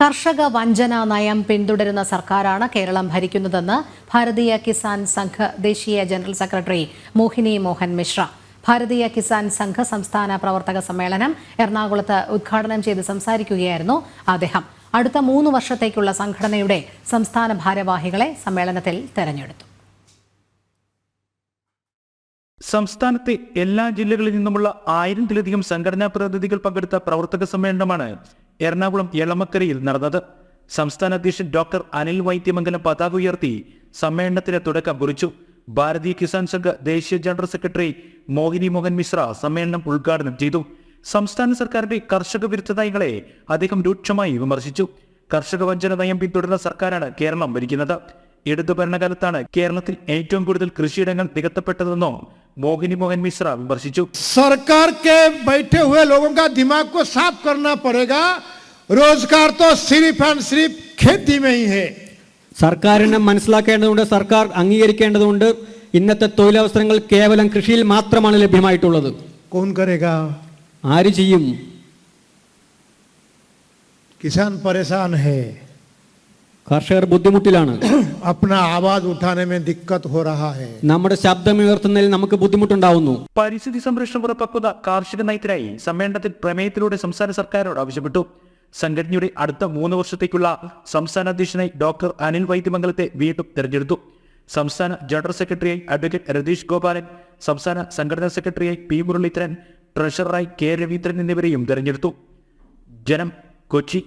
കർഷക വഞ്ചന നയം പിന്തുടരുന്ന സർക്കാരാണ് കേരളം ഭരിക്കുന്നതെന്ന് ഭാരതീയ കിസാൻ സംഘ് ദേശീയ ജനറൽ സെക്രട്ടറി മോഹിനി മോഹൻ മിശ്ര. ഭാരതീയ കിസാൻ സംഘ് സംസ്ഥാന പ്രവർത്തക സമ്മേളനം എറണാകുളത്ത് ഉദ്ഘാടനം ചെയ്ത് സംസാരിക്കുകയായിരുന്നു അദ്ദേഹം. അടുത്ത 3 വർഷത്തേക്കുള്ള സംഘടനയുടെ സംസ്ഥാന ഭാരവാഹികളെ സമ്മേളനത്തിൽ തെരഞ്ഞെടുത്തു. സംസ്ഥാനത്തെ എല്ലാ ജില്ലകളിൽ നിന്നുമുള്ള 1000-ത്തിലധികം സംഘടനാ പ്രതിനിധികൾ പങ്കെടുത്ത പ്രവർത്തക സമ്മേളനമാണ് എറണാകുളം എളമക്കരയിൽ നടന്നത്. സംസ്ഥാന അധ്യക്ഷൻ ഡോക്ടർ അനിൽ വൈദ്യമംഗലം പതാക ഉയർത്തി സമ്മേളനത്തിന് തുടക്കം കുറിച്ചു. ഭാരതീയ കിസാൻ സംഘ് ദേശീയ ജനറൽ സെക്രട്ടറി മോഹിനി മോഹൻ മിശ്ര സമ്മേളനം ഉദ്ഘാടനം ചെയ്തു. സംസ്ഥാന സർക്കാരിന്റെ കർഷക വിരുദ്ധ നയങ്ങളെ അദ്ദേഹം രൂക്ഷമായി വിമർശിച്ചു. കർഷക വഞ്ചന നയം പിന്തുടരുന്ന സർക്കാരാണ് കേരളം ഭരിക്കുന്നത്. ഇടതു ഭരണകാലത്താണ് കേരളത്തിൽ ഏറ്റവും കൂടുതൽ കൃഷിയിടങ്ങൾ നികത്തപ്പെട്ടതെന്നും മോഹിനി മോഹൻ മിശ്ര വിമർശിച്ചു. सरकार के बैठे हुए लोगों का दिमाग को साफ करना पड़ेगा. रोजगार तो सिर्फ एंड सिर्फ खेती में ही है. സർക്കാരിനെ മനസ്സിലാക്കേണ്ടതുണ്ട്, സർക്കാർ അംഗീകരിക്കേണ്ടതുണ്ട്. ഇന്നത്തെ തൊഴിലവസരങ്ങൾ കേവലം കൃഷിയിൽ മാത്രമാണ് ലഭ്യമായിട്ടുള്ളത്. कौन करेगा? ആര് ചെയ്യും? किसान परेशान है, കർഷകർ ബുദ്ധിമുട്ടിലാണ്. अपना आवाज उठाने में दिक्कत हो रहा है. നമ്മുടെ ശബ്ദമുയർത്തുന്നതിൽ നമുക്ക് ബുദ്ധിമുട്ടുണ്ടാവുന്നു. പരിസ്ഥിതി സംരക്ഷണം ഉറപ്പാക്കുന്ന കാർഷിക നയത്തിനായി സമ്മേളനത്തിൽ പ്രമേയത്തിലൂടെ സംസ്ഥാന സർക്കാരോട് ആവശ്യപ്പെട്ടു. സംഘടനയുടെ അടുത്ത 3 വർഷത്തേക്കുള്ള സംസ്ഥാന അധ്യക്ഷനായി ഡോക്ടർ അനിൽ വൈദ്യമംഗലത്തെ വീണ്ടും തെരഞ്ഞെടുത്തു. സംസ്ഥാന ജനറൽ സെക്രട്ടറിയായി അഡ്വക്കേറ്റ് രതീഷ് ഗോപാലൻ, സംസ്ഥാന സംഘടനാ സെക്രട്ടറിയായി പി മുരളീധരൻ, ട്രഷററായി കെ രവീന്ദ്രൻ എന്നിവരെയും തെരഞ്ഞെടുത്തു. ജനം, കൊച്ചി.